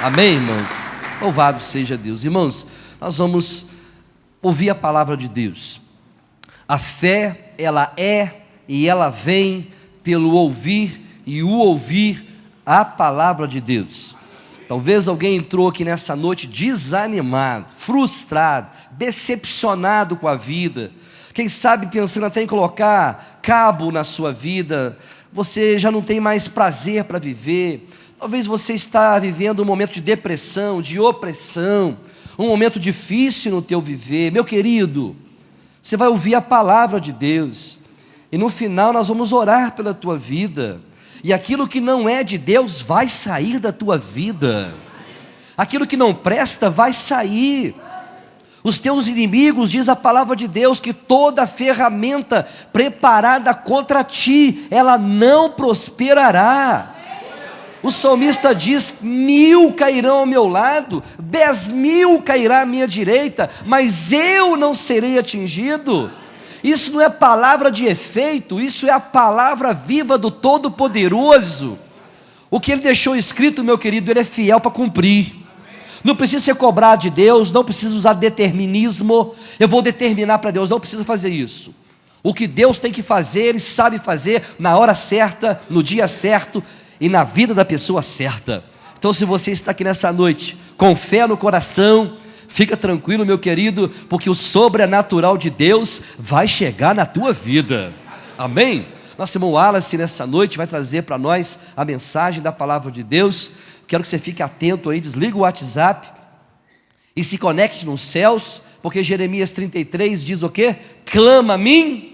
Amém, irmãos? Louvado seja Deus. Irmãos, nós vamos ouvir a palavra de Deus. A fé, ela é e ela vem pelo ouvir e o ouvir a palavra de Deus. Talvez alguém entrou aqui nessa noite desanimado, frustrado, decepcionado com a vida. Quem sabe pensando até em colocar cabo na sua vida. Você já não tem mais prazer para viver. Talvez você está vivendo um momento de depressão, de opressão, um momento difícil no teu viver. Meu querido, você vai ouvir a palavra de Deus, e no final nós vamos orar pela tua vida, e aquilo que não é de Deus vai sair da tua vida, aquilo que não presta vai sair. Os teus inimigos, diz a palavra de Deus, que toda ferramenta preparada contra ti, ela não prosperará. O salmista diz: 1000 cairão ao meu lado, 10.000 cairá à minha direita, mas eu não serei atingido. Isso não é palavra de efeito, isso é a palavra viva do Todo-Poderoso. O que ele deixou escrito, meu querido, ele é fiel para cumprir. Não precisa ser cobrado de Deus, não precisa usar determinismo. Eu vou determinar para Deus, não precisa fazer isso. O que Deus tem que fazer, Ele sabe fazer na hora certa, no dia certo e na vida da pessoa certa. Então, se você está aqui nessa noite com fé no coração, fica tranquilo, meu querido, porque o sobrenatural de Deus vai chegar na tua vida. Amém? Nosso irmão Wallace nessa noite vai trazer para nós a mensagem da palavra de Deus. Quero que você fique atento aí, desliga o WhatsApp e se conecte nos céus, porque Jeremias 33 diz o quê? Clama a mim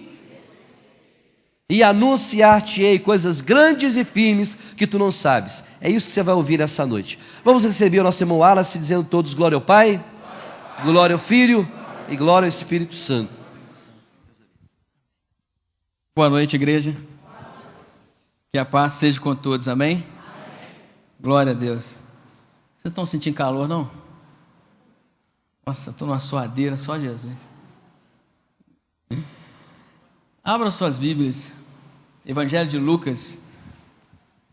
e anunciar-te-ei coisas grandes e firmes que tu não sabes. É isso que você vai ouvir essa noite. Vamos receber o nosso irmão Wallace dizendo todos glória ao Pai, glória ao Filho e glória ao Espírito Santo. Boa noite, igreja. Que a paz seja com todos, amém? Glória a Deus. Vocês estão sentindo calor, não? Nossa, estou numa suadeira, só Jesus. Abram suas Bíblias, Evangelho de Lucas,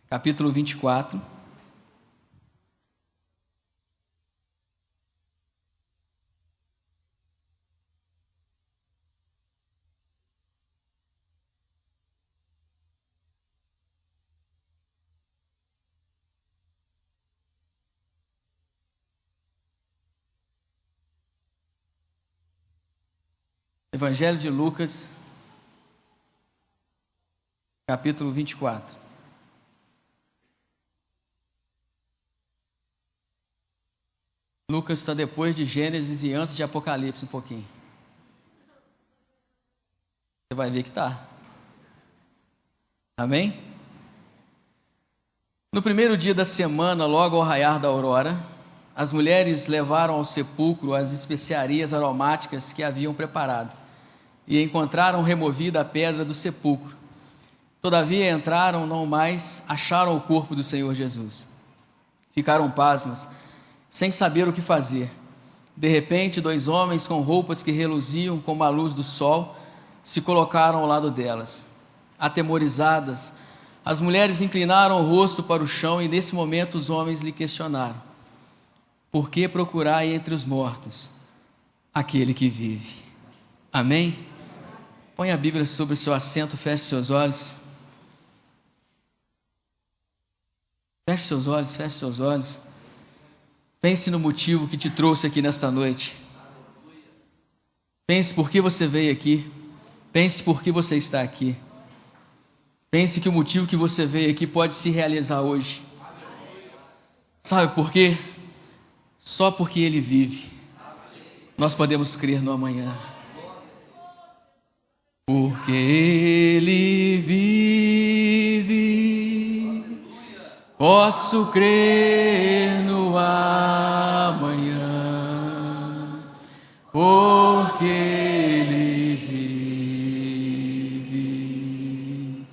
capítulo 24. Evangelho de Lucas, capítulo 24. Lucas está depois de Gênesis e antes de Apocalipse um pouquinho. Você vai ver que está. Amém? No primeiro dia da semana, logo ao raiar da aurora, as mulheres levaram ao sepulcro as especiarias aromáticas que haviam preparado e encontraram removida a pedra do sepulcro. Todavia entraram, não mais acharam o corpo do Senhor Jesus. Ficaram pasmas, sem saber o que fazer. De repente, 2 homens com roupas que reluziam como a luz do sol se colocaram ao lado delas. Atemorizadas, as mulheres inclinaram o rosto para o chão e nesse momento os homens lhe questionaram: por que procurai entre os mortos aquele que vive? Amém? Põe a Bíblia sobre o seu assento, feche seus olhos. Feche seus olhos, feche seus olhos. Pense no motivo que te trouxe aqui nesta noite. Pense por que você veio aqui. Pense por que você está aqui. Pense que o motivo que você veio aqui pode se realizar hoje. Sabe por quê? Só porque Ele vive, nós podemos crer no amanhã. Porque Ele vive, posso crer no amanhã. Porque Ele vive,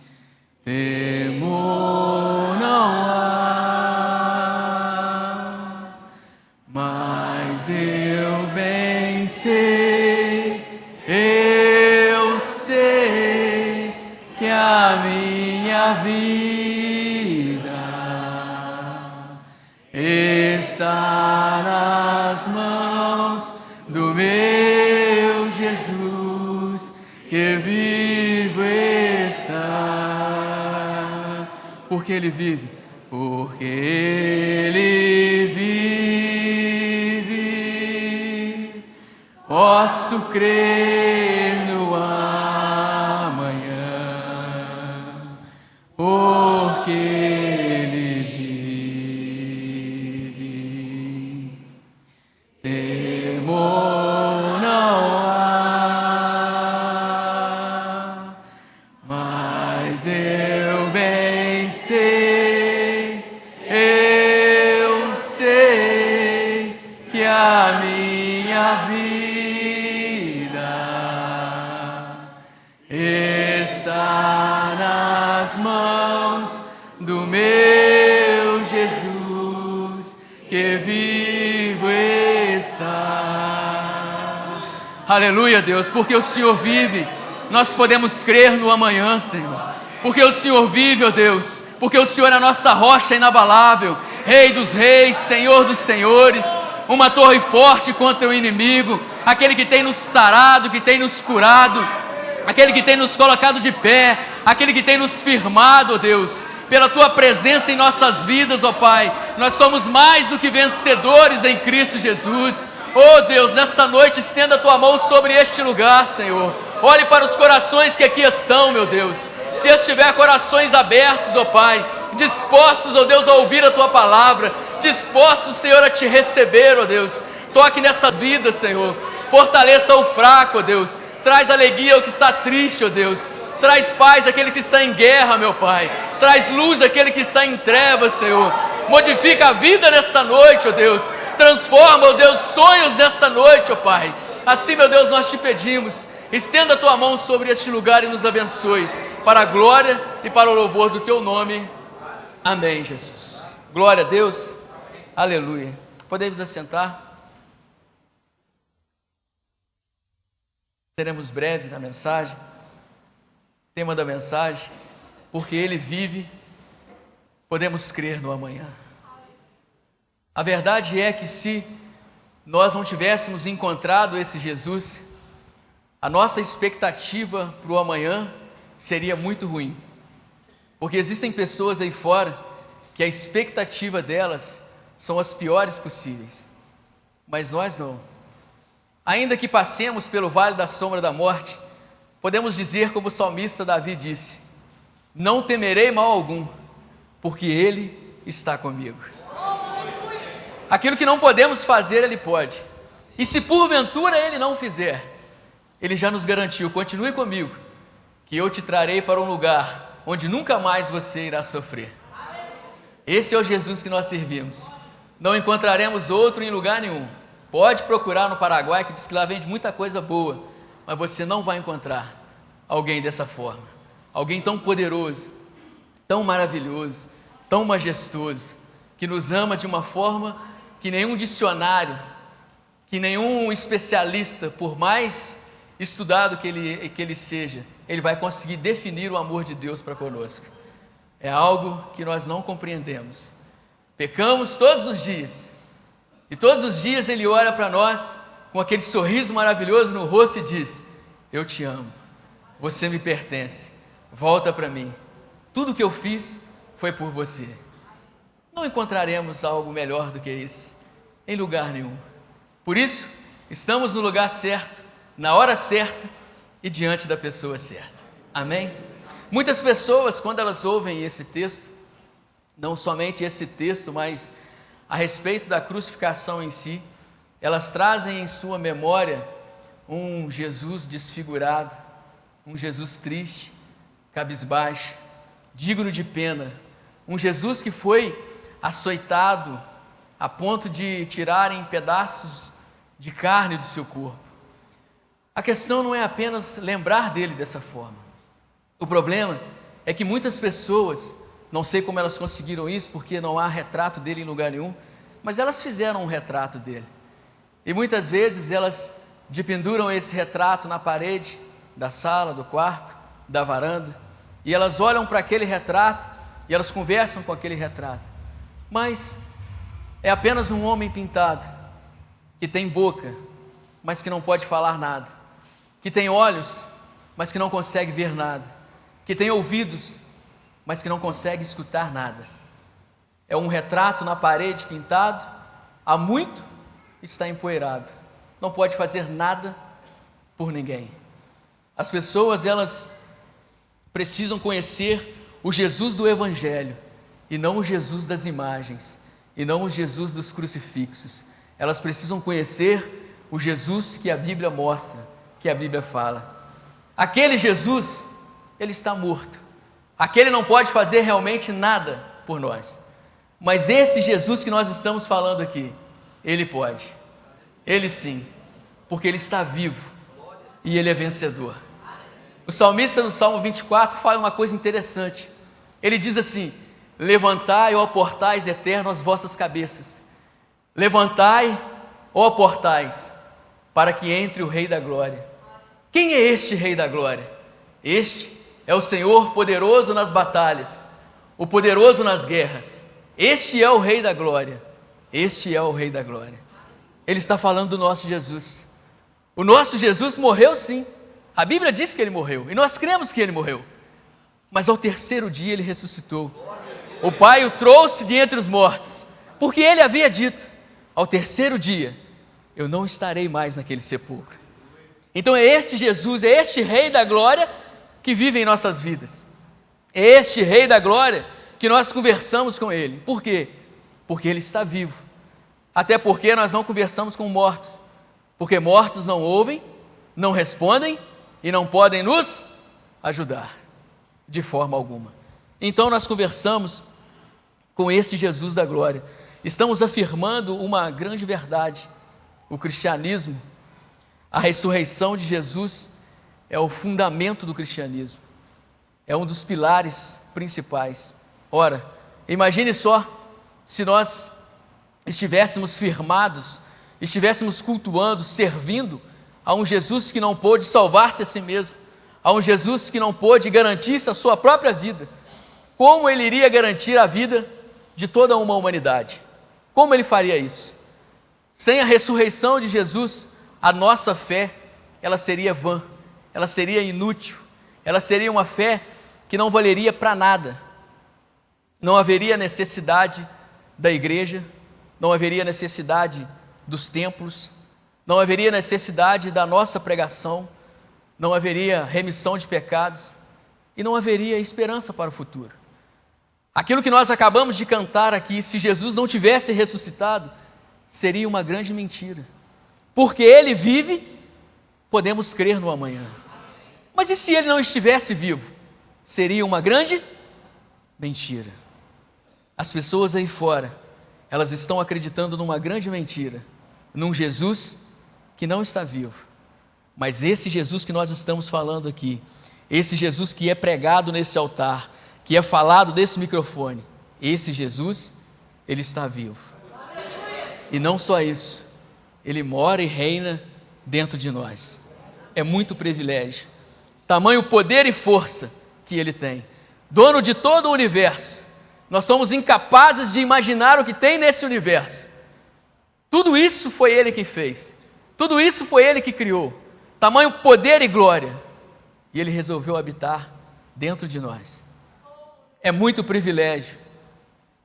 temor não há, mas eu bem sei, eu sei que a minha vida está nas mãos do meu Jesus, que vivo está. Porque Ele vive, porque Ele vive, posso crer no amanhã, porque Ele vive. Temor não há, mas eu bem sei, eu sei que a minha vida está nas mãos do meu Jesus, que vivo está. Aleluia, Deus, porque o Senhor vive, nós podemos crer no amanhã, Senhor. Porque o Senhor vive, ó Deus, porque o Senhor é a nossa rocha inabalável, Rei dos reis, Senhor dos senhores, uma torre forte contra o inimigo, aquele que tem nos sarado, que tem nos curado, aquele que tem nos colocado de pé, aquele que tem nos firmado, ó Deus, pela Tua presença em nossas vidas, ó Pai. Nós somos mais do que vencedores em Cristo Jesus. Oh Deus, nesta noite estenda a Tua mão sobre este lugar, Senhor. Olhe para os corações que aqui estão, meu Deus. Se estiver corações abertos, ó Pai, dispostos, ó Deus, a ouvir a Tua palavra, dispostos, Senhor, a Te receber, ó Deus, toque nessas vidas, Senhor. Fortaleça o fraco, ó Deus. Traz alegria ao que está triste, ó Deus. Traz paz àquele que está em guerra, meu Pai. Traz luz àquele que está em trevas, Senhor. Modifica a vida nesta noite, ó Deus. Transforma, ó Deus, sonhos nesta noite, ó Pai. Assim, meu Deus, nós Te pedimos. Estenda a Tua mão sobre este lugar e nos abençoe, para a glória e para o louvor do Teu nome. Amém, Jesus. Glória a Deus. Aleluia. Podemos assentar. Seremos breves na mensagem. Tema da mensagem: porque Ele vive, podemos crer no amanhã. A verdade é que se nós não tivéssemos encontrado esse Jesus, a nossa expectativa para o amanhã seria muito ruim. Porque existem pessoas aí fora que a expectativa delas são as piores possíveis. Mas nós não. Ainda que passemos pelo vale da sombra da morte, podemos dizer como o salmista Davi disse: não temerei mal algum, porque Ele está comigo. Aquilo que não podemos fazer, Ele pode. E se porventura Ele não fizer, Ele já nos garantiu: continue comigo, que eu te trarei para um lugar onde nunca mais você irá sofrer. Esse é o Jesus que nós servimos. Não encontraremos outro em lugar nenhum. Pode procurar no Paraguai, que diz que lá vende muita coisa boa, mas você não vai encontrar alguém dessa forma. Alguém tão poderoso, tão maravilhoso, tão majestoso, que nos ama de uma forma que nenhum dicionário, que nenhum especialista, por mais estudado que ele seja, ele vai conseguir definir o amor de Deus para conosco. É algo que nós não compreendemos. Pecamos todos os dias, e todos os dias Ele olha para nós com aquele sorriso maravilhoso no rosto e diz: eu te amo, você me pertence, volta para mim, tudo que eu fiz foi por você. Não encontraremos algo melhor do que isso em lugar nenhum. Por isso, estamos no lugar certo, na hora certa e diante da pessoa certa. Amém? Muitas pessoas, quando elas ouvem esse texto, não somente esse texto, mas a respeito da crucificação em si, elas trazem em sua memória um Jesus desfigurado, um Jesus triste, cabisbaixo, digno de pena, um Jesus que foi açoitado a ponto de tirarem pedaços de carne do seu corpo. A questão não é apenas lembrar dele dessa forma. O problema é que muitas pessoas, não sei como elas conseguiram isso, porque não há retrato dele em lugar nenhum, mas elas fizeram um retrato dele. E muitas vezes elas dependuram esse retrato na parede da sala, do quarto, da varanda, e elas olham para aquele retrato e elas conversam com aquele retrato. Mas é apenas um homem pintado, que tem boca, mas que não pode falar nada, que tem olhos, mas que não consegue ver nada, que tem ouvidos, mas que não consegue escutar nada. É um retrato na parede pintado, há muito está empoeirado, não pode fazer nada por ninguém. As pessoas, elas precisam conhecer o Jesus do Evangelho, e não o Jesus das imagens, e não o Jesus dos crucifixos. Elas precisam conhecer o Jesus que a Bíblia mostra, que a Bíblia fala. Aquele Jesus, ele está morto, aquele não pode fazer realmente nada por nós, mas esse Jesus que nós estamos falando aqui, ele pode, ele sim, porque ele está vivo, e ele é vencedor. O salmista no Salmo 24 fala uma coisa interessante, ele diz assim: levantai, ó portais eternos, as vossas cabeças, levantai, ó portais, para que entre o Rei da Glória. Quem é este Rei da Glória? Este é o Senhor poderoso nas batalhas, o poderoso nas guerras. Este é o Rei da Glória, este é o Rei da Glória. Ele está falando do nosso Jesus. O nosso Jesus morreu sim, a Bíblia diz que ele morreu, e nós cremos que ele morreu, mas ao terceiro dia ele ressuscitou. O Pai o trouxe de entre os mortos, porque ele havia dito: ao terceiro dia eu não estarei mais naquele sepulcro. Então é este Jesus, é este Rei da Glória que vive em nossas vidas, é este Rei da Glória que nós conversamos com ele. Por quê? Porque ele está vivo, até porque nós não conversamos com mortos, porque mortos não ouvem, não respondem e não podem nos ajudar de forma alguma. Então nós conversamos com esse Jesus da glória, estamos afirmando uma grande verdade: o cristianismo, a ressurreição de Jesus é o fundamento do cristianismo, é um dos pilares principais. Ora, imagine só, se nós estivéssemos firmados, estivéssemos cultuando, servindo a um Jesus que não pôde salvar-se a si mesmo, a um Jesus que não pôde garantir-se a sua própria vida, como ele iria garantir a vida de toda uma humanidade? Como ele faria isso? Sem a ressurreição de Jesus, a nossa fé, ela seria vã, ela seria inútil, ela seria uma fé que não valeria para nada. Não haveria necessidade da igreja, não haveria necessidade dos templos, não haveria necessidade da nossa pregação, não haveria remissão de pecados e não haveria esperança para o futuro. Aquilo que nós acabamos de cantar aqui, se Jesus não tivesse ressuscitado, seria uma grande mentira. Porque ele vive, podemos crer no amanhã. Mas e se ele não estivesse vivo? Seria uma grande mentira. As pessoas aí fora, elas estão acreditando numa grande mentira, num Jesus que não está vivo. Mas esse Jesus que nós estamos falando aqui, esse Jesus que é pregado nesse altar, que é falado desse microfone, esse Jesus, ele está vivo. E não só isso, ele mora e reina dentro de nós. É muito privilégio, tamanho poder e força que ele tem, dono de todo o universo. Nós somos incapazes de imaginar o que tem nesse universo. Tudo isso foi ele que fez, tudo isso foi ele que criou, tamanho poder e glória, e ele resolveu habitar dentro de nós. É muito privilégio,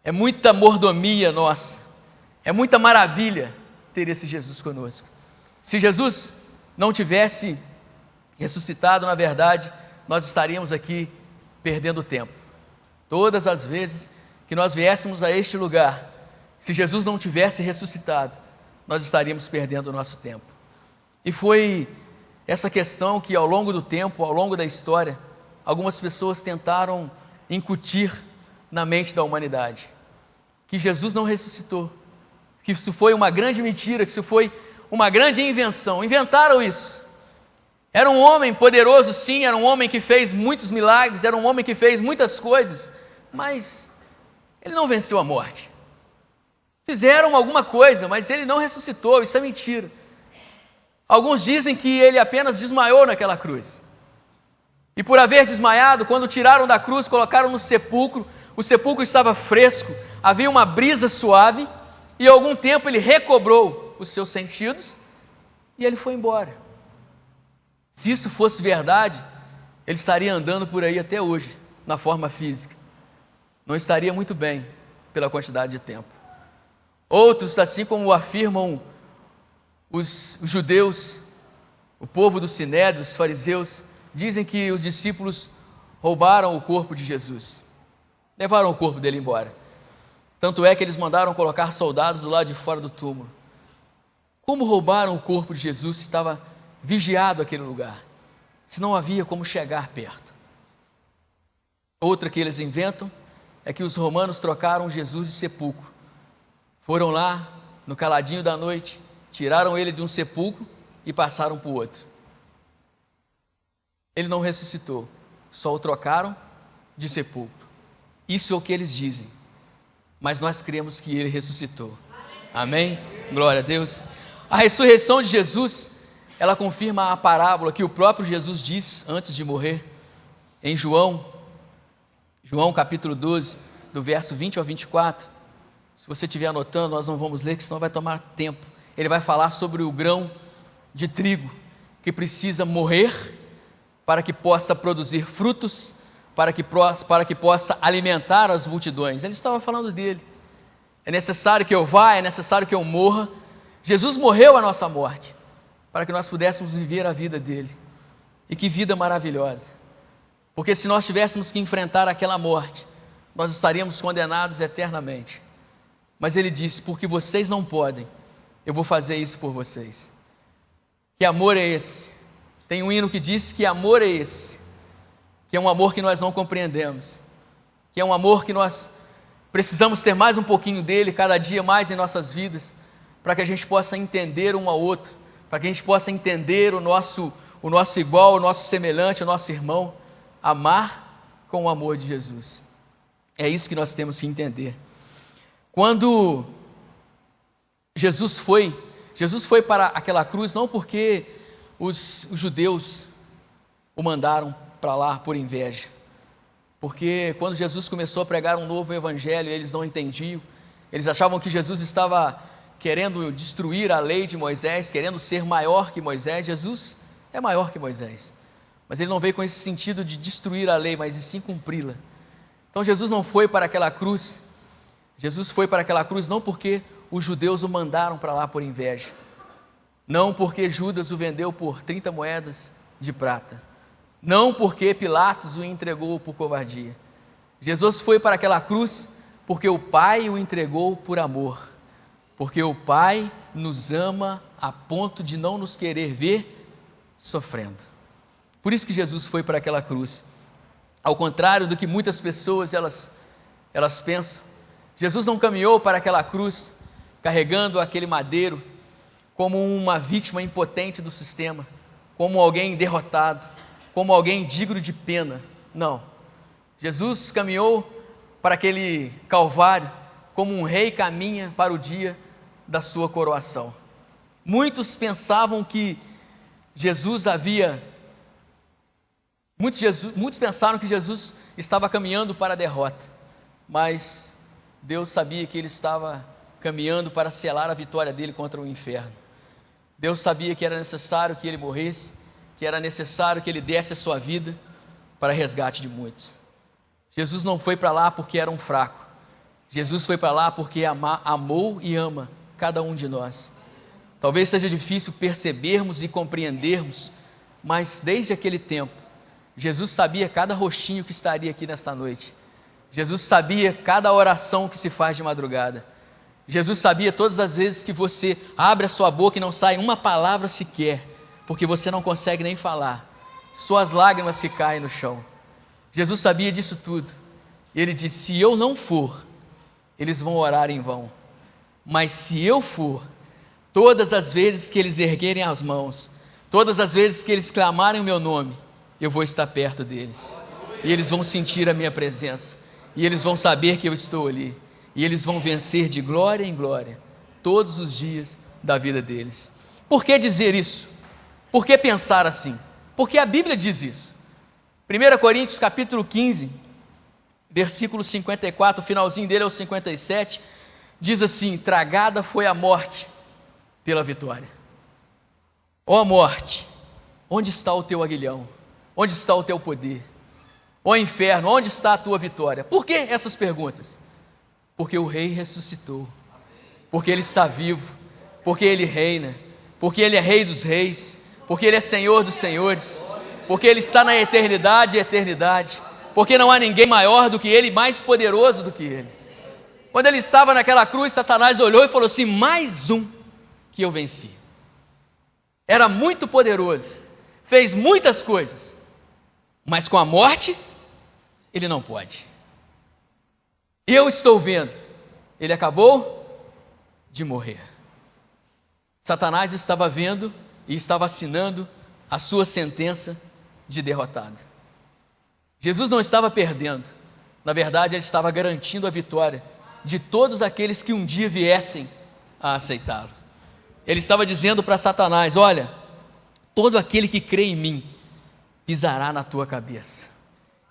é muita mordomia nossa, é muita maravilha ter esse Jesus conosco. Se Jesus não tivesse ressuscitado, na verdade, nós estaríamos aqui perdendo tempo. Todas as vezes que nós viéssemos a este lugar, se Jesus não tivesse ressuscitado, nós estaríamos perdendo o nosso tempo. E foi essa questão que ao longo do tempo, ao longo da história, algumas pessoas tentaram incutir na mente da humanidade, que Jesus não ressuscitou, que isso foi uma grande mentira, que isso foi uma grande invenção. Inventaram isso. Era um homem poderoso, sim, era um homem que fez muitos milagres, era um homem que fez muitas coisas, mas ele não venceu a morte. Fizeram alguma coisa, mas ele não ressuscitou, isso é mentira. Alguns dizem que ele apenas desmaiou naquela cruz. E por haver desmaiado, quando tiraram da cruz, colocaram no sepulcro, o sepulcro estava fresco, havia uma brisa suave, e algum tempo ele recobrou os seus sentidos e ele foi embora. Se isso fosse verdade, ele estaria andando por aí até hoje, na forma física. Não estaria muito bem pela quantidade de tempo. Outros, assim como afirmam os judeus, o povo do Sinédrio, os fariseus, dizem que os discípulos roubaram o corpo de Jesus, levaram o corpo dele embora. Tanto é que eles mandaram colocar soldados do lado de fora do túmulo. Como roubaram o corpo de Jesus se estava vigiado aquele lugar, se não havia como chegar perto? Outra que eles inventam é que os romanos trocaram Jesus de sepulcro. Foram lá, no caladinho da noite, tiraram ele de um sepulcro e passaram para o outro. Ele não ressuscitou, só o trocaram de sepulcro. Isso é o que eles dizem, mas nós cremos que ele ressuscitou. Amém? Glória a Deus. A ressurreição de Jesus, ela confirma a parábola que o próprio Jesus diz antes de morrer, em João capítulo 12, do verso 20 ao 24. Se você estiver anotando, nós não vamos ler, que senão vai tomar tempo. Ele vai falar sobre o grão de trigo que precisa morrer para que possa produzir frutos, para que possa alimentar as multidões. Ele estava falando dele. É necessário que eu vá, é necessário que eu morra. Jesus morreu a nossa morte, para que nós pudéssemos viver a vida dele. E que vida maravilhosa! Porque se nós tivéssemos que enfrentar aquela morte, nós estaríamos condenados eternamente. Mas ele disse: porque vocês não podem, eu vou fazer isso por vocês. Que amor é esse? Tem um hino que diz que amor é esse, que é um amor que nós não compreendemos, que é um amor que nós precisamos ter mais um pouquinho dele, cada dia mais em nossas vidas, para que a gente possa entender um ao outro, para que a gente possa entender o nosso igual, o nosso semelhante, o nosso irmão, amar com o amor de Jesus. É isso que nós temos que entender. Quando Jesus foi para aquela cruz, não porque os judeus o mandaram para lá por inveja, porque quando Jesus começou a pregar um novo evangelho, eles não entendiam, eles achavam que Jesus estava querendo destruir a lei de Moisés, querendo ser maior que Moisés. Jesus é maior que Moisés, mas ele não veio com esse sentido de destruir a lei, mas sim cumpri-la. Então Jesus não foi para aquela cruz, Jesus foi para aquela cruz não porque os judeus o mandaram para lá por inveja, não porque Judas o vendeu por 30 moedas de prata, não porque Pilatos o entregou por covardia. Jesus foi para aquela cruz porque o Pai o entregou por amor, porque o Pai nos ama a ponto de não nos querer ver sofrendo. Por isso que Jesus foi para aquela cruz. Ao contrário do que muitas pessoas elas pensam, Jesus não caminhou para aquela cruz carregando aquele madeiro como uma vítima impotente do sistema, como alguém derrotado, como alguém digno de pena. Não, Jesus caminhou para aquele Calvário como um rei caminha para o dia da sua coroação. Muitos pensavam que muitos pensaram que Jesus estava caminhando para a derrota, mas Deus sabia que ele estava caminhando para selar a vitória dele contra o inferno. Deus sabia que era necessário que ele morresse, que era necessário que ele desse a sua vida para resgate de muitos. Jesus não foi para lá porque era um fraco, Jesus foi para lá porque amou e ama cada um de nós. Talvez seja difícil percebermos e compreendermos, mas desde aquele tempo, Jesus sabia cada rostinho que estaria aqui nesta noite. Jesus sabia cada oração que se faz de madrugada. Jesus sabia todas as vezes que você abre a sua boca e não sai uma palavra sequer, porque você não consegue nem falar, suas lágrimas se caem no chão. Jesus sabia disso tudo. E ele disse: se eu não for, eles vão orar em vão. Mas se eu for, todas as vezes que eles erguerem as mãos, todas as vezes que eles clamarem o meu nome, eu vou estar perto deles. E eles vão sentir a minha presença. E eles vão saber que eu estou ali. E eles vão vencer de glória em glória, todos os dias da vida deles. Por que dizer isso? Por que pensar assim? Porque a Bíblia diz isso. 1 Coríntios capítulo 15, versículo 54, o finalzinho dele é o 57, diz assim: tragada foi a morte pela vitória. Ó morte, onde está o teu aguilhão? Onde está o teu poder? Ó inferno, onde está a tua vitória? Por que essas perguntas? Porque o rei ressuscitou, porque ele está vivo, porque ele reina, porque ele é rei dos reis, porque ele é senhor dos senhores, porque ele está na eternidade e eternidade, porque não há ninguém maior do que ele, mais poderoso do que ele. Quando ele estava naquela cruz, Satanás olhou e falou assim: mais um que eu venci. Era muito poderoso, fez muitas coisas, mas com a morte ele não pode. Eu estou vendo, ele acabou de morrer. Satanás estava vendo e estava assinando a sua sentença de derrotado. Jesus não estava perdendo, na verdade ele estava garantindo a vitória de todos aqueles que um dia viessem a aceitá-lo. Ele estava dizendo para Satanás: olha, todo aquele que crê em mim pisará na tua cabeça.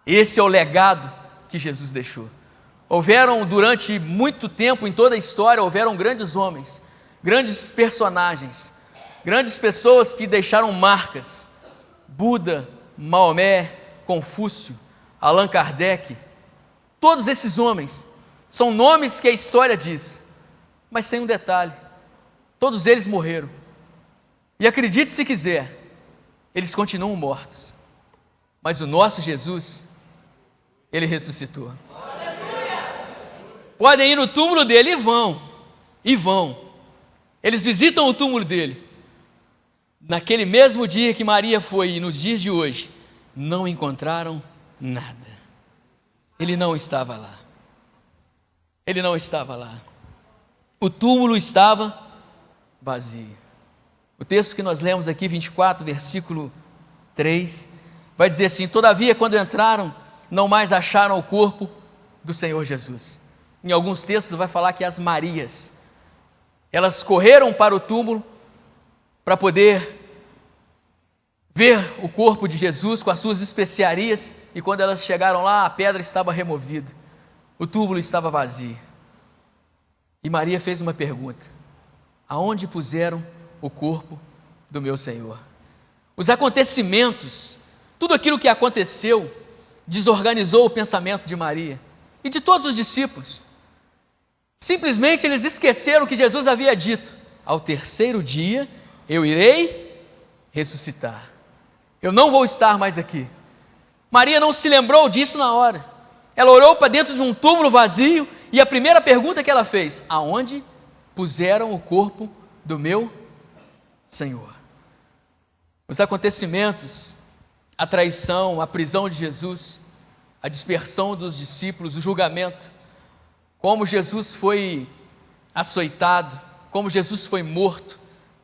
Esse é o legado que Jesus deixou. Houveram durante muito tempo, em toda a história, houveram grandes homens, grandes personagens, grandes pessoas que deixaram marcas: Buda, Maomé, Confúcio, Allan Kardec. Todos esses homens são nomes que a história diz, mas tem um detalhe: todos eles morreram. E acredite se quiser, eles continuam mortos. Mas o nosso Jesus, ele ressuscitou. Podem ir no túmulo dele e vão. Eles visitam o túmulo dele. Naquele mesmo dia que Maria foi e nos dias de hoje, não encontraram nada. Ele não estava lá. Ele não estava lá. O túmulo estava vazio. O texto que nós lemos aqui, 24, versículo 3, vai dizer assim: todavia, quando entraram, não mais acharam o corpo do Senhor Jesus. Em alguns textos vai falar que as Marias, elas correram para o túmulo para poder ver o corpo de Jesus com as suas especiarias, e quando elas chegaram lá, a pedra estava removida, o túmulo estava vazio. E Maria fez uma pergunta: aonde puseram o corpo do meu Senhor? Os acontecimentos, tudo aquilo que aconteceu, desorganizou o pensamento de Maria e de todos os discípulos. Simplesmente eles esqueceram que Jesus havia dito: ao terceiro dia eu irei ressuscitar, eu não vou estar mais aqui. Maria não se lembrou disso na hora. Ela olhou para dentro de um túmulo vazio e a primeira pergunta que ela fez: aonde puseram o corpo do meu Senhor? Os acontecimentos, a traição, a prisão de Jesus, a dispersão dos discípulos, o julgamento, como Jesus foi açoitado, como Jesus foi morto,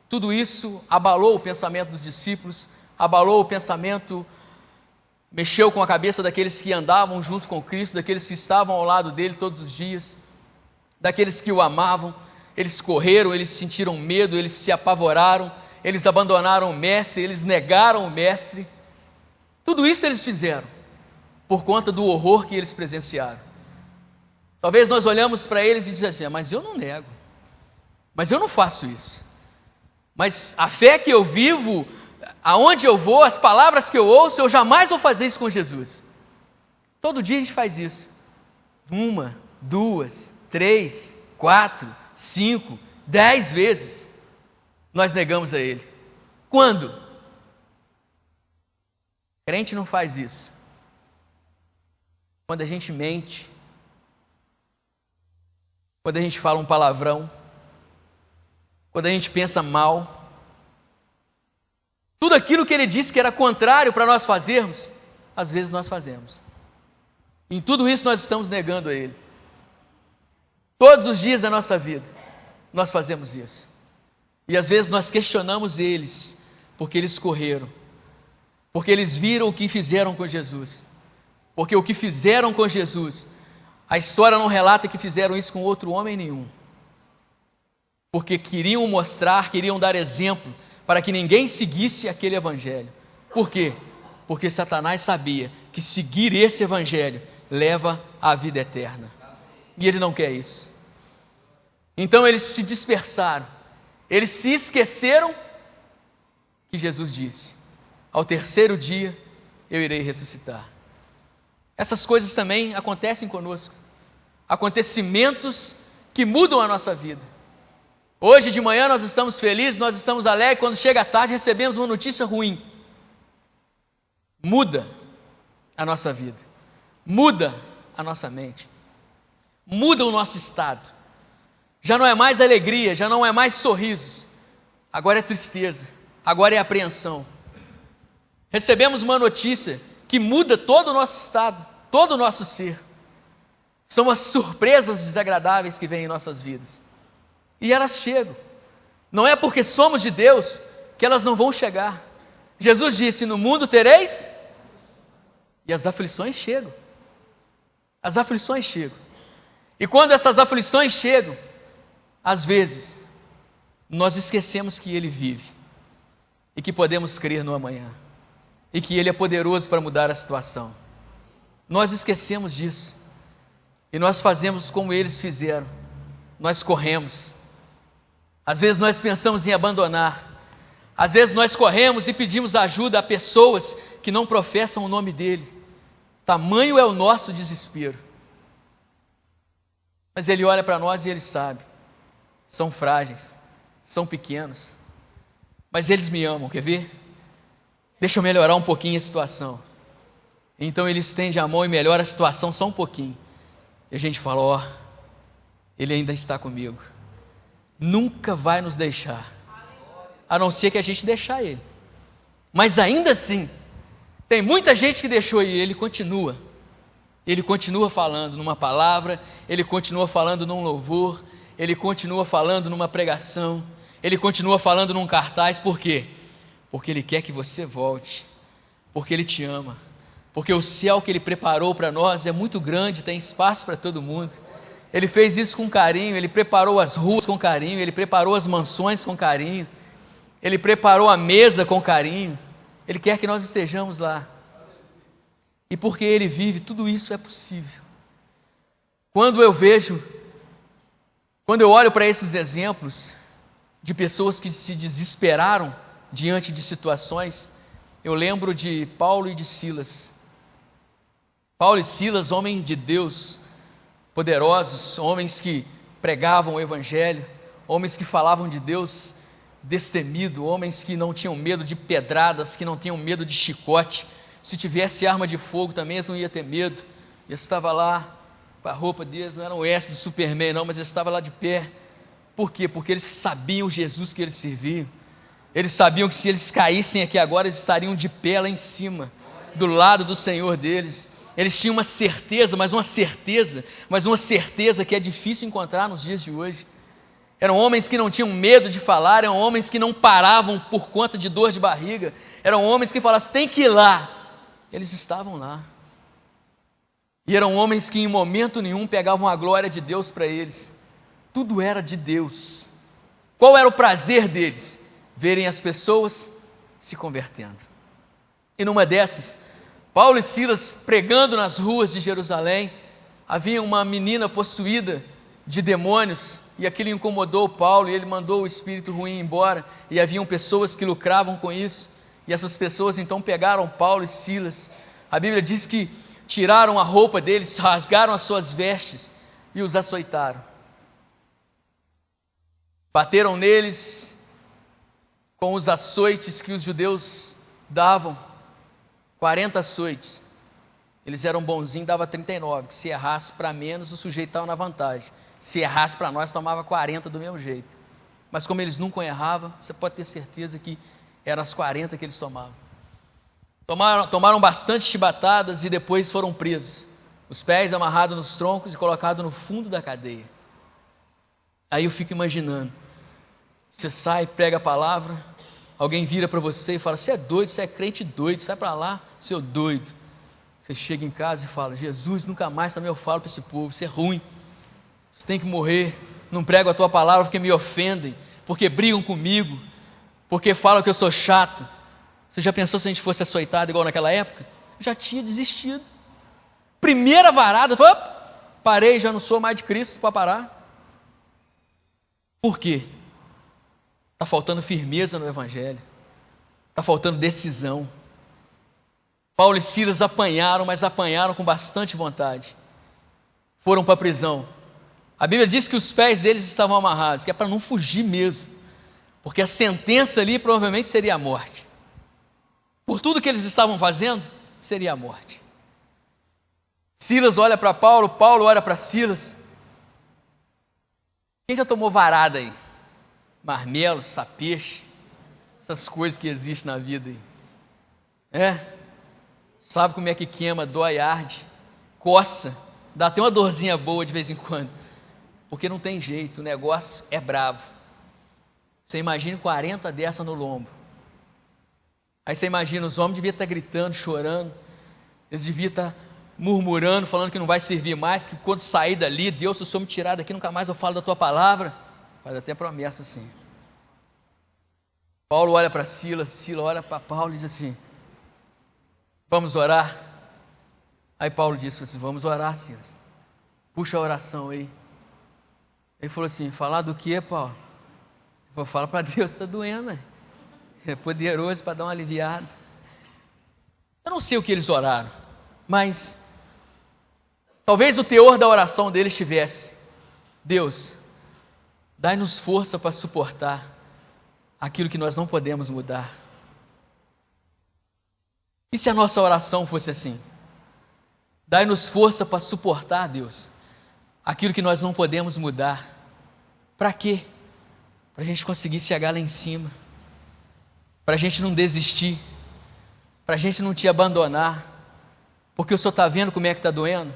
tudo isso abalou o pensamento dos discípulos, abalou o pensamento, mexeu com a cabeça daqueles que andavam junto com Cristo, daqueles que estavam ao lado dele todos os dias, daqueles que o amavam. Eles correram, eles sentiram medo, eles se apavoraram, eles abandonaram o Mestre, eles negaram o Mestre. Tudo isso eles fizeram por conta do horror que eles presenciaram. Talvez nós olhamos para eles e dizemos assim: mas eu não nego, mas eu não faço isso, mas a fé que eu vivo, aonde eu vou, as palavras que eu ouço, eu jamais vou fazer isso com Jesus. Todo dia a gente faz isso, 1, 2, 3, 4, 5, 10 vezes nós negamos a Ele. Quando? Crente não faz isso. Quando a gente mente, quando a gente fala um palavrão, quando a gente pensa mal, tudo aquilo que Ele disse que era contrário para nós fazermos, às vezes nós fazemos. Em tudo isso nós estamos negando a Ele. Todos os dias da nossa vida nós fazemos isso. E às vezes nós questionamos eles, porque eles correram, porque eles viram o que fizeram com Jesus, porque o que fizeram com Jesus, a história não relata que fizeram isso com outro homem nenhum, porque queriam mostrar, queriam dar exemplo, para que ninguém seguisse aquele evangelho. Por quê? Porque Satanás sabia que seguir esse evangelho leva à vida eterna, e ele não quer isso. Então eles se dispersaram, eles se esqueceram que Jesus disse: ao terceiro dia eu irei ressuscitar. Essas coisas também acontecem conosco, acontecimentos que mudam a nossa vida. Hoje de manhã nós estamos felizes, nós estamos alegres, quando chega a tarde recebemos uma notícia ruim. Muda a nossa vida, muda a nossa mente, muda o nosso estado. Já não é mais alegria, já não é mais sorrisos, agora é tristeza, agora é apreensão. Recebemos uma notícia que muda todo o nosso estado, todo o nosso ser. São as surpresas desagradáveis que vêm em nossas vidas. E elas chegam. Não é porque somos de Deus que elas não vão chegar. Jesus disse: no mundo tereis, e as aflições chegam. As aflições chegam. E quando essas aflições chegam, às vezes, nós esquecemos que Ele vive, e que podemos crer no amanhã, e que Ele é poderoso para mudar a situação. Nós esquecemos disso, e nós fazemos como eles fizeram, nós corremos. Às vezes nós pensamos em abandonar, às vezes nós corremos e pedimos ajuda a pessoas que não professam o nome dEle. Tamanho é o nosso desespero. Mas Ele olha para nós e Ele sabe, são frágeis, são pequenos, mas eles me amam, quer ver? Deixa eu melhorar um pouquinho a situação. Então Ele estende a mão e melhora a situação só um pouquinho. E a gente fala: ó, Ele ainda está comigo, nunca vai nos deixar, a não ser que a gente deixar Ele. Mas ainda assim, tem muita gente que deixou e Ele continua falando numa palavra, Ele continua falando num louvor, Ele continua falando numa pregação, Ele continua falando num cartaz. Por quê? Porque Ele quer que você volte, porque Ele te ama, porque o céu que Ele preparou para nós é muito grande, tem espaço para todo mundo. Ele fez isso com carinho, Ele preparou as ruas com carinho, Ele preparou as mansões com carinho, Ele preparou a mesa com carinho. Ele quer que nós estejamos lá. E porque Ele vive, tudo isso é possível. Quando eu olho para esses exemplos de pessoas que se desesperaram diante de situações, eu lembro de Paulo e de Silas. Paulo e Silas, homens de Deus, poderosos, homens que pregavam o Evangelho, homens que falavam de Deus destemido, homens que não tinham medo de pedradas, que não tinham medo de chicote. Se tivesse arma de fogo também eles não iam ter medo. Eles estavam lá com a roupa deles, não era um S do Superman não, mas eles estavam lá de pé. Por quê? Porque eles sabiam o Jesus que eles serviam. Eles sabiam que se eles caíssem aqui agora, eles estariam de pé lá em cima, do lado do Senhor deles. Eles tinham uma certeza, mas uma certeza que é difícil encontrar nos dias de hoje. Eram homens que não tinham medo de falar, eram homens que não paravam por conta de dor de barriga, eram homens que falavam: tem que ir lá. Eles estavam lá. E eram homens que em momento nenhum pegavam a glória de Deus para eles. Tudo era de Deus. Qual era o prazer deles? Verem as pessoas se convertendo. E numa dessas, Paulo e Silas pregando nas ruas de Jerusalém, havia uma menina possuída de demônios, e aquilo incomodou Paulo, e ele mandou o espírito ruim embora, e haviam pessoas que lucravam com isso, e essas pessoas então pegaram Paulo e Silas. A Bíblia diz que tiraram a roupa deles, rasgaram as suas vestes e os açoitaram. Bateram neles com os açoites que os judeus davam, 40 açoites. Eles eram bonzinhos, dava 39, que se errasse para menos, o sujeito estava na vantagem. Se errasse para nós, tomava 40 do mesmo jeito. Mas como eles nunca erravam, você pode ter certeza que eram as 40 que eles tomavam. Tomaram bastante chibatadas e depois foram presos. Os pés amarrados nos troncos e colocados no fundo da cadeia. Aí eu fico imaginando, você sai, prega a palavra, alguém vira para você e fala: você é doido, você é crente doido, sai para lá, seu doido. Você chega em casa e fala: Jesus, nunca mais também eu falo para esse povo, você é ruim, você tem que morrer, não prego a tua palavra porque me ofendem, porque brigam comigo, porque falam que eu sou chato. Você já pensou se a gente fosse açoitado igual naquela época? Eu já tinha desistido. Primeira varada, parei, já não sou mais de Cristo para parar. Por quê? Está faltando firmeza no Evangelho, está faltando decisão. Paulo e Silas apanharam, mas apanharam com bastante vontade. Foram para a prisão. A Bíblia diz que os pés deles estavam amarrados, que é para não fugir mesmo, porque a sentença ali provavelmente seria a morte. Por tudo que eles estavam fazendo, seria a morte. Silas olha para Paulo, Paulo olha para Silas. Quem já tomou varada aí? Marmelo, sapeixe, essas coisas que existem na vida aí. Sabe como é que queima, dói, arde, coça, dá até uma dorzinha boa de vez em quando, porque não tem jeito, o negócio é bravo. Você imagina 40 dessa no lombo. Aí você imagina, os homens deviam estar gritando, chorando, eles deviam estar murmurando, falando que não vai servir mais, que quando sair dali, Deus, se o Senhor me tirar daqui, nunca mais eu falo da tua palavra. Faz até promessa assim. Paulo olha para Silas, Silas olha para Paulo e diz assim: vamos orar? Aí Paulo disse assim: vamos orar, Silas. Puxa a oração aí. Ele falou assim: falar do que, Paulo? Ele falou: fala para Deus, está doendo, né? É poderoso para dar uma aliviada. Eu não sei o que eles oraram, mas talvez o teor da oração deles tivesse: Deus, dai-nos força para suportar aquilo que nós não podemos mudar. E se a nossa oração fosse assim? Dai-nos força para suportar, Deus, aquilo que nós não podemos mudar. Para quê? Para a gente conseguir chegar lá em cima, para a gente não desistir, para a gente não te abandonar, porque o Senhor está vendo como é que está doendo,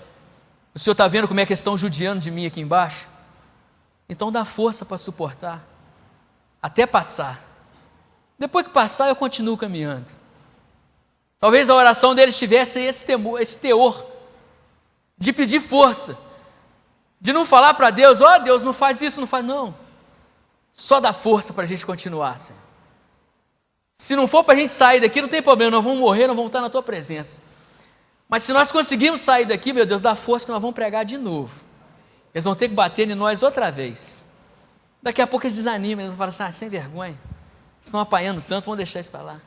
o Senhor está vendo como é que estão judiando de mim aqui embaixo. Então dá força para suportar, até passar. Depois que passar, eu continuo caminhando. Talvez a oração deles tivesse esse teor, de pedir força, de não falar para Deus: ó Deus, não faz isso, não faz, não. Só dá força para a gente continuar, Senhor. Se não for para a gente sair daqui, não tem problema, nós vamos morrer, nós vamos estar na tua presença. Mas se nós conseguirmos sair daqui, meu Deus, dá força que nós vamos pregar de novo. Eles vão ter que bater em nós outra vez. Daqui a pouco eles desanimam, eles vão falar assim: sem vergonha, estão apanhando tanto, vamos deixar isso para lá.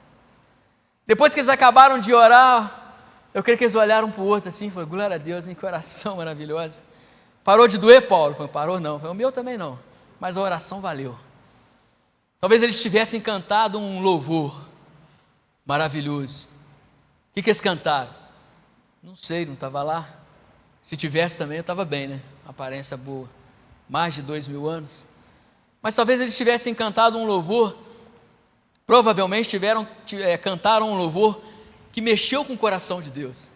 Depois que eles acabaram de orar, eu creio que eles olharam para o outro assim, falaram: glória a Deus, que oração maravilhosa. Parou de doer, Paulo? Falei: parou não. Falei: o meu também não, mas a oração valeu. Talvez eles tivessem cantado um louvor maravilhoso. O que eles cantaram? Não sei, não estava lá. Se tivesse também eu estava bem, né? Aparência boa, mais de 2000 anos. Mas talvez eles tivessem cantado um louvor, provavelmente cantaram um louvor que mexeu com o coração de Deus.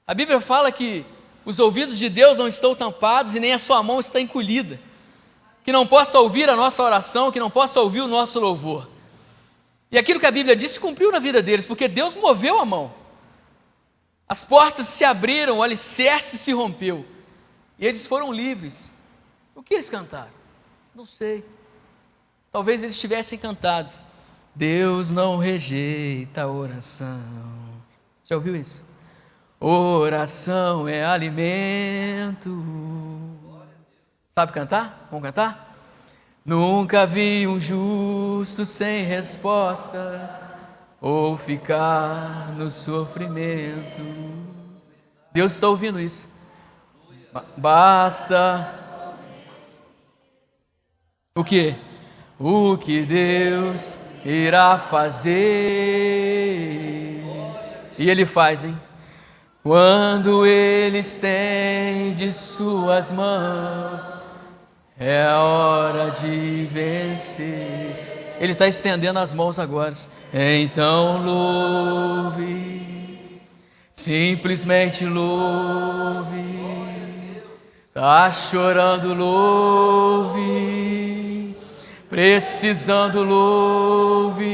A Bíblia fala que os ouvidos de Deus não estão tampados e nem a sua mão está encolhida, que não possa ouvir a nossa oração, que não possa ouvir o nosso louvor. E aquilo que a Bíblia disse se cumpriu na vida deles, porque Deus moveu a mão. As portas se abriram, o alicerce se rompeu, e eles foram livres. O que eles cantaram? Não sei. Talvez eles tivessem cantado: Deus não rejeita a oração. Já ouviu isso? Oração é alimento. Sabe cantar? Vamos cantar? Nunca vi um justo sem resposta, ou ficar no sofrimento. Deus está ouvindo isso. Basta. O que? O que Deus irá fazer. E Ele faz, hein? Quando Ele estende suas mãos, é a hora de vencer. Ele está estendendo as mãos agora. Então louve, simplesmente louve. Tá chorando, louve. Precisando, louve.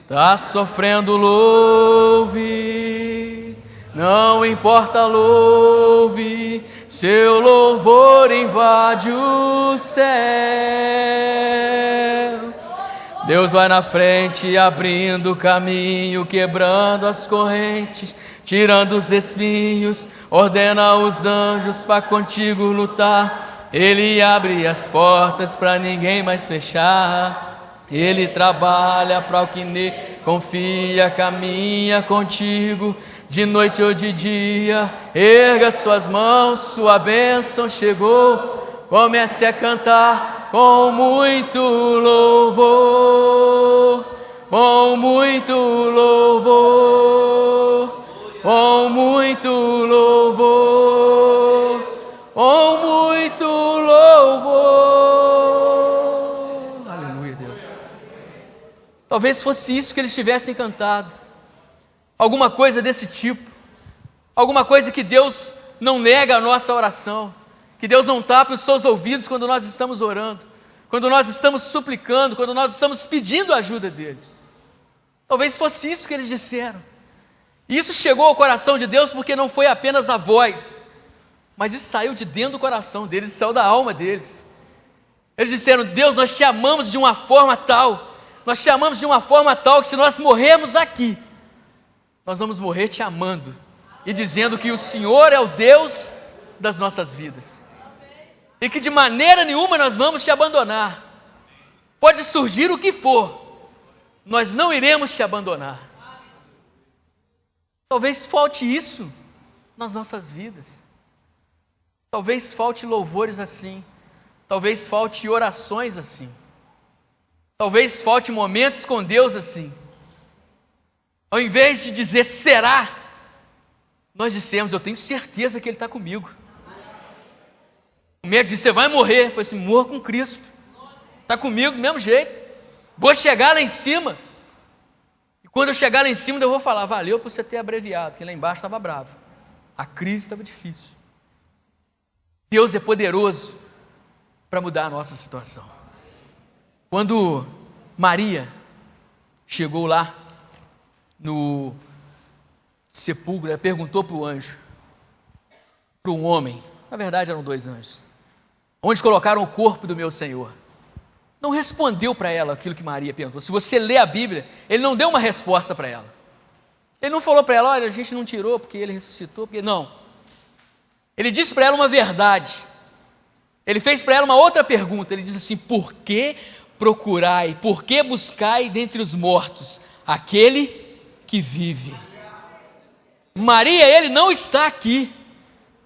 Tá sofrendo, louve. Não importa, louve. Seu louvor invade o céu. Deus vai na frente, abrindo o caminho, quebrando as correntes, tirando os espinhos, ordena os anjos para contigo lutar. Ele abre as portas para ninguém mais fechar. Ele trabalha para o que nele confia, caminha contigo de noite ou de dia. Erga suas mãos, sua bênção chegou. Comece a cantar com muito louvor, com muito louvor, com muito louvor, com muito louvor. Aleluia, Deus. Talvez fosse isso que eles tivessem cantado, alguma coisa desse tipo, alguma coisa que Deus não nega a nossa oração, que Deus não tapa os seus ouvidos quando nós estamos orando, quando nós estamos suplicando, quando nós estamos pedindo a ajuda dEle. Talvez fosse isso que eles disseram. E isso chegou ao coração de Deus porque não foi apenas a voz, mas isso saiu de dentro do coração deles, isso saiu da alma deles. Eles disseram: Deus, nós te amamos de uma forma tal, nós te amamos de uma forma tal que se nós morrermos aqui, nós vamos morrer te amando e dizendo que o Senhor é o Deus das nossas vidas e que de maneira nenhuma nós vamos te abandonar. Pode surgir o que for, nós não iremos te abandonar. Talvez falte isso nas nossas vidas. Talvez falte louvores assim. Talvez falte orações assim. Talvez falte momentos com Deus assim. Ao invés de dizer será, nós dissemos: eu tenho certeza que Ele está comigo. O médico disse: você vai morrer. Eu falei assim: morra com Cristo. Está comigo do mesmo jeito. Vou chegar lá em cima. E quando eu chegar lá em cima, eu vou falar: valeu por você ter abreviado, porque lá embaixo estava bravo. A crise estava difícil. Deus é poderoso para mudar a nossa situação. Quando Maria chegou lá no sepulcro, ela perguntou para o anjo, para um homem, na verdade eram dois anjos: onde colocaram o corpo do meu Senhor? Não respondeu para ela aquilo que Maria perguntou. Se você lê a Bíblia, ele não deu uma resposta para ela. Ele não falou para ela: olha, a gente não tirou porque ele ressuscitou, porque não. Ele disse para ela uma verdade. Ele fez para ela uma outra pergunta. Ele disse assim: por que procurai, por que buscai dentre os mortos aquele que vive? Maria, ele não está aqui.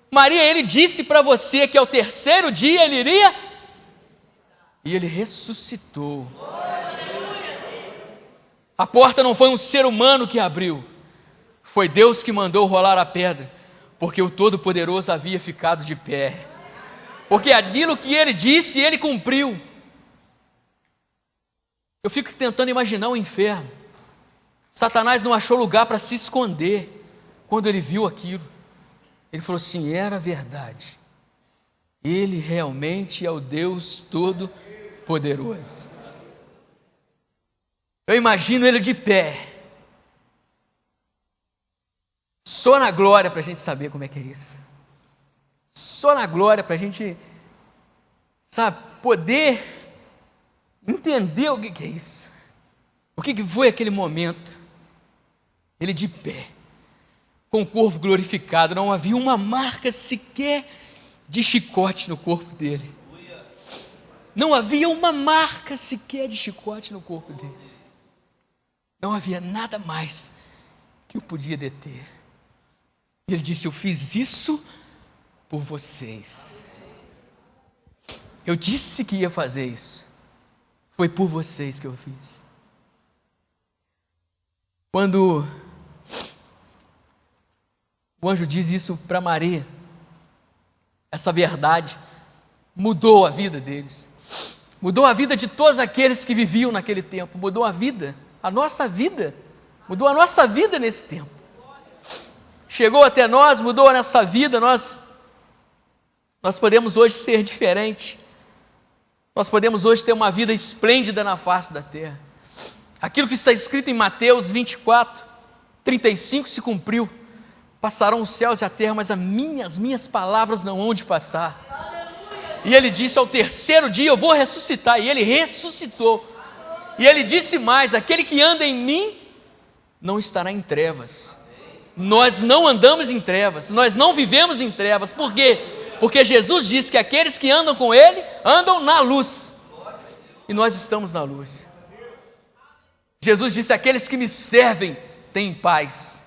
Maria, ele disse para você que ao terceiro dia ele iria, e ele ressuscitou. A porta não foi um ser humano que abriu, foi Deus que mandou rolar a pedra, porque o Todo-Poderoso havia ficado de pé, porque aquilo que ele disse, ele cumpriu. Eu fico tentando imaginar o inferno. Satanás não achou lugar para se esconder quando ele viu aquilo. Ele falou assim: era verdade, Ele realmente é o Deus Todo-Poderoso. Eu imagino ele de pé, só na glória, para a gente saber como é que é isso. Só na glória, para a gente, sabe, poder entender o que é isso. O que foi aquele momento? Ele de pé, com o corpo glorificado, não havia uma marca sequer de chicote no corpo dele. Não havia uma marca sequer de chicote no corpo dele. Não havia nada mais que o podia deter. Ele disse: eu fiz isso por vocês. Eu disse que ia fazer isso. Foi por vocês que eu fiz. Quando o anjo diz isso para Maria, essa verdade mudou a vida deles, mudou a vida de todos aqueles que viviam naquele tempo, mudou a vida, a nossa vida, mudou a nossa vida nesse tempo. Chegou até nós, mudou a nossa vida. Nós podemos hoje ser diferentes. Nós podemos hoje ter uma vida esplêndida na face da terra. Aquilo que está escrito em Mateus 24, 35 se cumpriu. Passarão os céus e a terra, mas as minhas palavras não hão de passar. E ele disse: ao terceiro dia eu vou ressuscitar. E ele ressuscitou. E ele disse mais: aquele que anda em mim não estará em trevas. Nós não andamos em trevas, nós não vivemos em trevas. Por quê? Porque Jesus disse que aqueles que andam com Ele, andam na luz. E nós estamos na luz. Jesus disse, aqueles que me servem têm paz.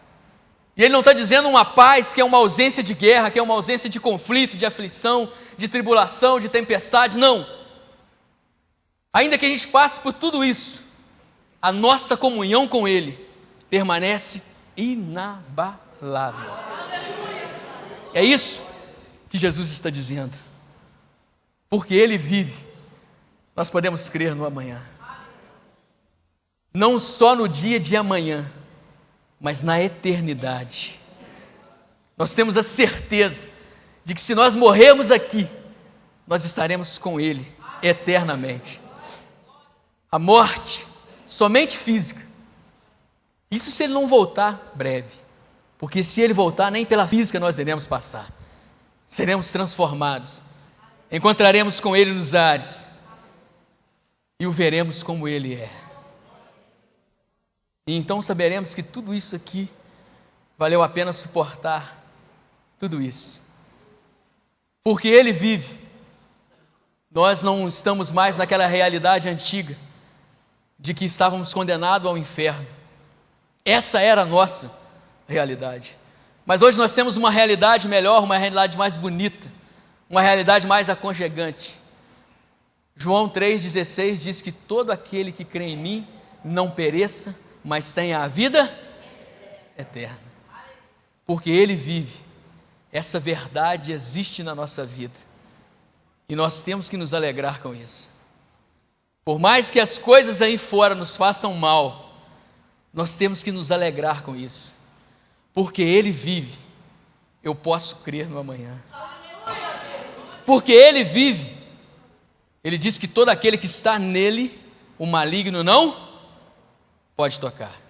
E Ele não está dizendo uma paz que é uma ausência de guerra, que é uma ausência de conflito, de aflição, de tribulação, de tempestade, não. Ainda que a gente passe por tudo isso, a nossa comunhão com Ele permanece inabalável. É isso que Jesus está dizendo. Porque Ele vive, nós podemos crer no amanhã. Não só no dia de amanhã, mas na eternidade. Nós temos a certeza de que se nós morrermos aqui, nós estaremos com Ele eternamente. A morte, somente física. Isso se Ele não voltar breve. Porque se Ele voltar, nem pela física nós iremos passar. Seremos transformados. Encontraremos com Ele nos ares. E o veremos como Ele é. E então saberemos que tudo isso aqui valeu a pena suportar tudo isso. Porque Ele vive. Nós não estamos mais naquela realidade antiga de que estávamos condenados ao inferno. Essa era a nossa realidade. Mas hoje nós temos uma realidade melhor, uma realidade mais bonita, uma realidade mais aconchegante. João 3,16 diz que todo aquele que crê em mim não pereça, mas tenha a vida eterna. Porque Ele vive. Essa verdade existe na nossa vida. E nós temos que nos alegrar com isso. Por mais que as coisas aí fora nos façam mal, nós temos que nos alegrar com isso. Porque Ele vive, eu posso crer no amanhã. Porque Ele vive. Ele diz que todo aquele que está nele, o maligno não pode tocar.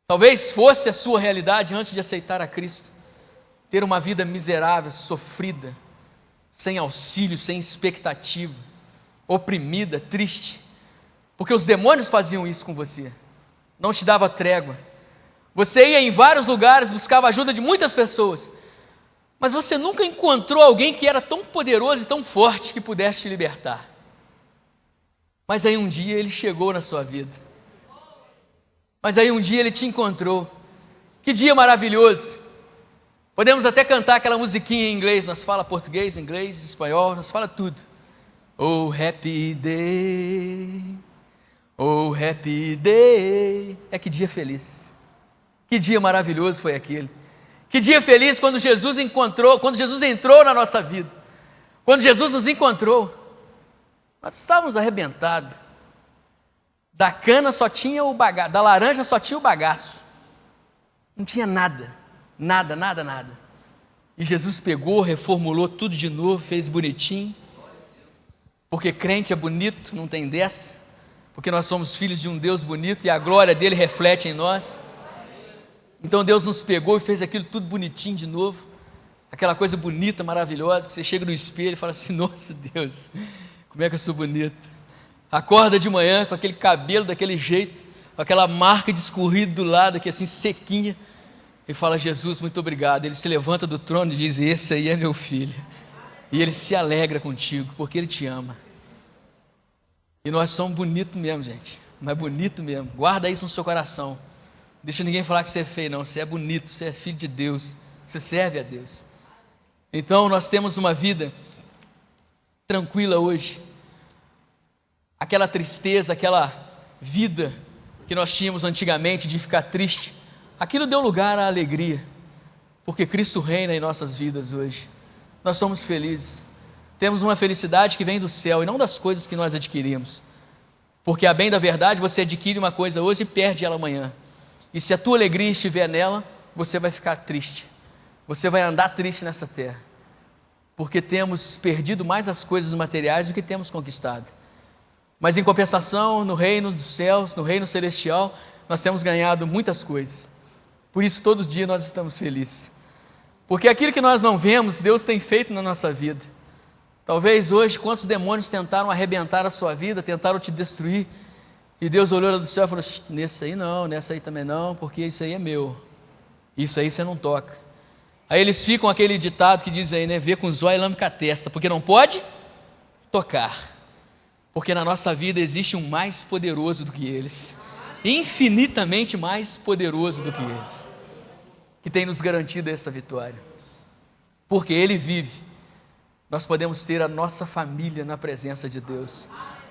Talvez fosse a sua realidade antes de aceitar a Cristo, ter uma vida miserável, sofrida, sem auxílio, sem expectativa, oprimida, triste, porque os demônios faziam isso com você, não te dava trégua. Você ia em vários lugares, buscava a ajuda de muitas pessoas, mas você nunca encontrou alguém que era tão poderoso e tão forte que pudesse te libertar. Mas aí um dia Ele chegou na sua vida. Mas aí um dia Ele te encontrou. Que dia maravilhoso. Podemos até cantar aquela musiquinha em inglês. Nós fala português, inglês, espanhol, nós fala tudo. Oh happy day, oh happy day. É que dia feliz. Que dia maravilhoso foi aquele. Que dia feliz quando Jesus entrou na nossa vida. Quando Jesus nos encontrou. Nós estávamos arrebentados. Da cana só tinha o bagaço, da laranja só tinha o bagaço. Não tinha nada, nada, nada, nada. E Jesus pegou, reformulou tudo de novo, fez bonitinho. Porque crente é bonito, não tem dessa. Porque nós somos filhos de um Deus bonito e a glória dele reflete em nós. Então Deus nos pegou e fez aquilo tudo bonitinho de novo. Aquela coisa bonita, maravilhosa, que você chega no espelho e fala assim, nossa Deus, como é que eu sou bonito. Acorda de manhã com aquele cabelo daquele jeito, com aquela marca de escorrido do lado aqui assim sequinha, e fala, Jesus, muito obrigado. Ele se levanta do trono e diz, esse aí é meu filho. E Ele se alegra contigo, porque Ele te ama. E nós somos bonitos mesmo, gente, mas bonito mesmo. Guarda isso no seu coração. Deixa ninguém falar que você é feio, não. Você é bonito, você é filho de Deus, você serve a Deus. Então nós temos uma vida tranquila hoje. Aquela tristeza, aquela vida que nós tínhamos antigamente de ficar triste, aquilo deu lugar à alegria, porque Cristo reina em nossas vidas hoje. Nós somos felizes, temos uma felicidade que vem do céu e não das coisas que nós adquirimos, porque a bem da verdade você adquire uma coisa hoje e perde ela amanhã, e se a tua alegria estiver nela, você vai ficar triste, você vai andar triste nessa terra, porque temos perdido mais as coisas materiais do que temos conquistado. Mas em compensação, no reino dos céus, no reino celestial, nós temos ganhado muitas coisas. Por isso, todos os dias nós estamos felizes. Porque aquilo que nós não vemos, Deus tem feito na nossa vida. Talvez hoje, quantos demônios tentaram arrebentar a sua vida, tentaram te destruir, e Deus olhou lá do céu e falou, nesse aí não, nessa aí também não, porque isso aí é meu. Isso aí você não toca. Aí eles ficam aquele ditado que diz aí, né? Vê com os olhos e lambe com a testa, porque não pode tocar. Porque na nossa vida existe um mais poderoso do que eles, infinitamente mais poderoso do que eles, que tem nos garantido esta vitória. Porque Ele vive, nós podemos ter a nossa família na presença de Deus,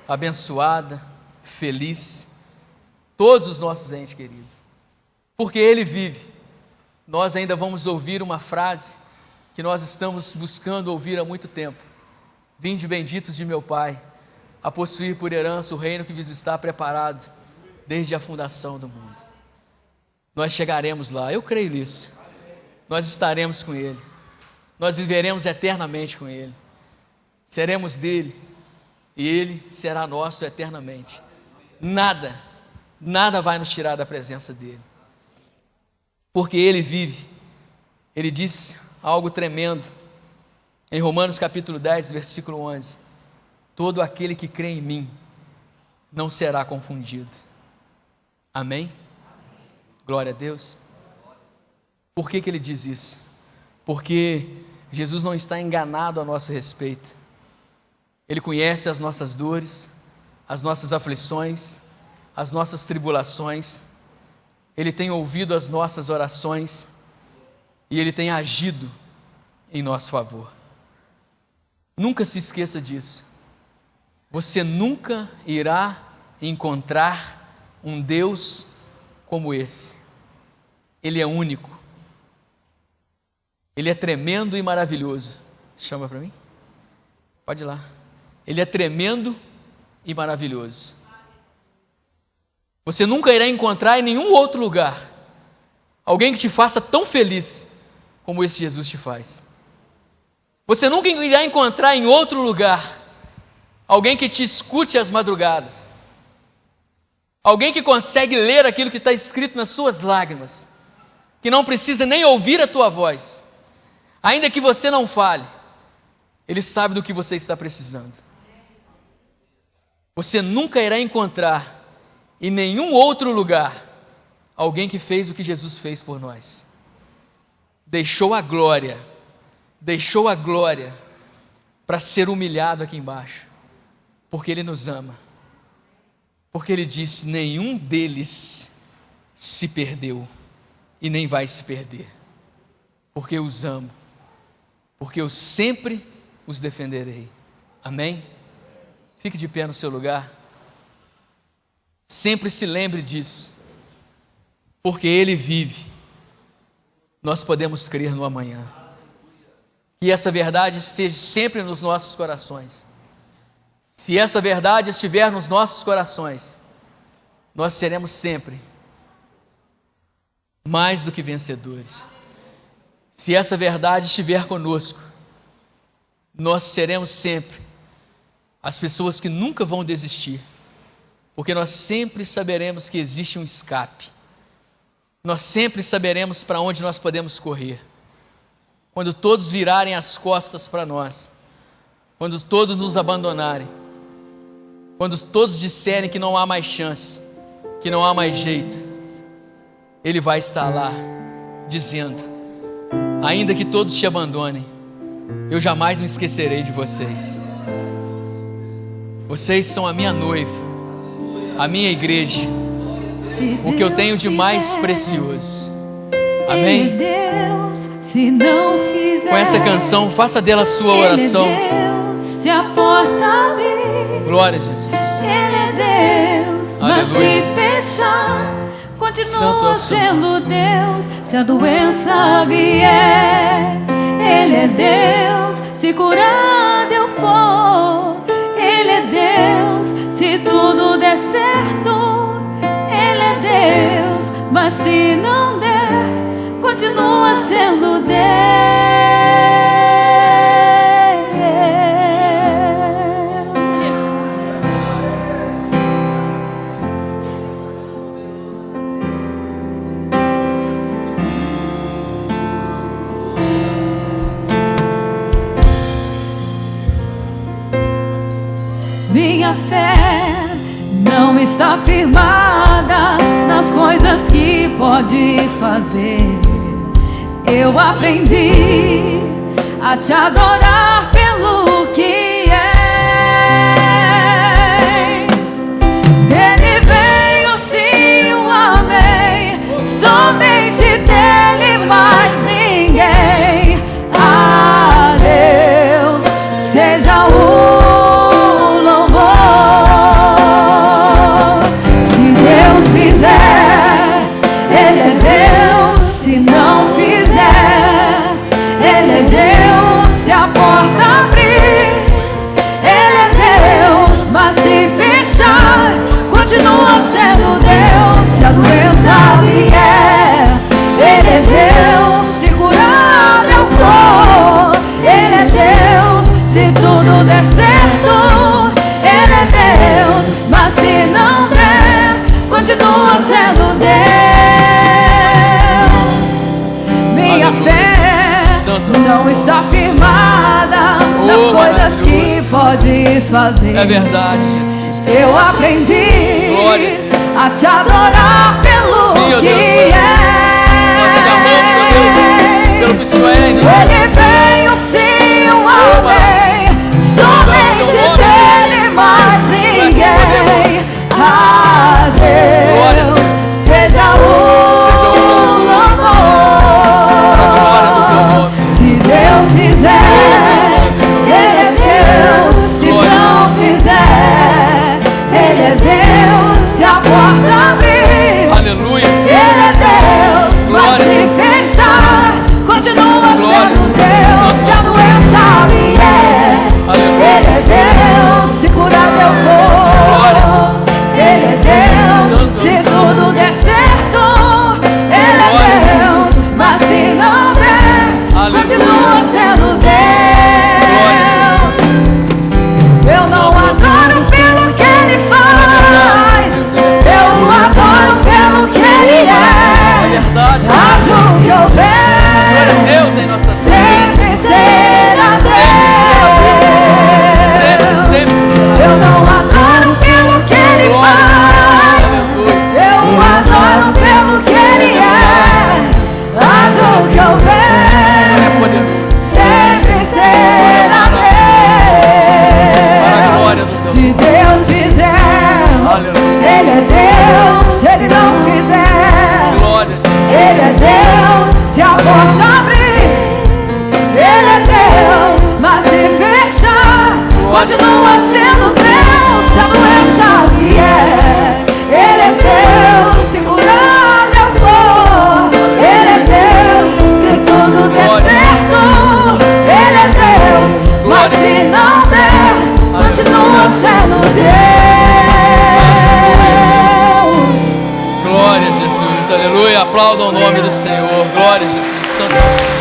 abençoada, feliz, todos os nossos entes queridos. Porque Ele vive, nós ainda vamos ouvir uma frase que nós estamos buscando ouvir há muito tempo: vinde benditos de meu Pai, a possuir por herança o reino que vos está preparado desde a fundação do mundo. Nós chegaremos lá, eu creio nisso. Nós estaremos com Ele, nós viveremos eternamente com Ele, seremos dele e Ele será nosso eternamente. Nada vai nos tirar da presença dEle, porque Ele vive. Ele diz algo tremendo em Romanos capítulo 10, versículo 11: todo aquele que crê em mim não será confundido. Amém? Glória a Deus. Por que Ele diz isso? Porque Jesus não está enganado a nosso respeito. Ele conhece as nossas dores, as nossas aflições, as nossas tribulações. Ele tem ouvido as nossas orações e Ele tem agido em nosso favor. Nunca se esqueça disso. Você nunca irá encontrar um Deus como esse. Ele é único. Ele é tremendo e maravilhoso. Chama para mim? Pode ir lá. Ele é tremendo e maravilhoso. Você nunca irá encontrar em nenhum outro lugar alguém que te faça tão feliz como esse Jesus te faz. Você nunca irá encontrar em outro lugar alguém que te escute às madrugadas, alguém que consegue ler aquilo que está escrito nas suas lágrimas, que não precisa nem ouvir a tua voz, ainda que você não fale, Ele sabe do que você está precisando. Você nunca irá encontrar em nenhum outro lugar alguém que fez o que Jesus fez por nós. Deixou a glória para ser humilhado aqui embaixo, porque Ele nos ama, porque Ele disse: nenhum deles se perdeu e nem vai se perder, porque eu os amo, porque eu sempre os defenderei. Amém? Fique de pé no seu lugar. Sempre se lembre disso, porque Ele vive, nós podemos crer no amanhã, e essa verdade esteja sempre nos nossos corações. Se essa verdade estiver nos nossos corações, nós seremos sempre mais do que vencedores. Se essa verdade estiver conosco, nós seremos sempre as pessoas que nunca vão desistir, porque nós sempre saberemos que existe um escape, nós sempre saberemos para onde nós podemos correr. Quando todos virarem as costas para nós, quando todos nos abandonarem, quando todos disserem que não há mais chance, que não há mais jeito, Ele vai estar lá dizendo: ainda que todos te abandonem, eu jamais me esquecerei de vocês. Vocês são a minha noiva, a minha igreja, o que eu tenho de mais precioso. Amém? Com essa canção, faça dela a sua oração. Glória a Jesus. Ele é Deus, mas se fechar, continua sendo Deus. Se a doença vier, Ele é Deus. Se curado eu for, Ele é Deus. Se tudo der certo, Ele é Deus. Mas se não der, continua sendo Deus. Minha fé não está firmada nas coisas que podes fazer. Eu aprendi a te adorar pelo que és. Dele veio, sim, o amei, somente dele, mais ninguém. A Deus seja o louvor. Se Deus fizer, Ele é Deus. Se não fizer, Ele é Deus. Se a porta abrir, Ele é Deus. Mas se fechar, continua sendo Deus. Se a doença vier, Ele é Deus. Se curar eu for, Ele é Deus. Se tudo der certo, Ele é Deus. Mas se não der, continua sendo Deus. Minha fé não está firmada nas coisas que podes fazer. É verdade, Jesus. Eu aprendi a te adorar pelo Sim, ó que Deus, é. nós te amamos, ó Deus, pelo que o Senhor é, Deus. Ele veio, sim, o amei, somente dele, mais ninguém. A Deus seja o louvor. Se Deus fizer, Ele é Deus. Se não fizer, Ele é Deus. Se a porta abrir, Aleluia. Ele é Deus. Mas se fechar, continua sendo Deus. Se a doença vier, Ele é Deus. Se curar eu vou, Ele é Deus. Se tudo der certo, Ele é Deus. Mas se não der, continua sendo Deus. Eu não adoro pelo que Ele faz, eu o adoro pelo que Ele É é. verdade. Haja o que O Senhor é houver, Deus em nossa vida. sempre será Deus. Sempre será. Eu não adoro pelo que Ele faz, eu o adoro pelo que Ele é. Haja o que O Senhor é houver, poderoso. sempre será Para a Deus. glória do teu Se nome. Deus fizer, Aleluia. Ele é Deus. Se Ele não fizer, Glória, Jesus. Ele é Deus. Se a porta abrir, Ele é Deus. Mas se fechar, continua sendo Deus. Se a doença vier, Ele é Deus. Se curar eu for, Ele é Deus. Se tudo der certo, Ele é Deus. Mas se não der, continua sendo Deus. Glória a Jesus. Aleluia. Aplaudam o nome do Senhor. Glória a Jesus. Santo é o Senhor.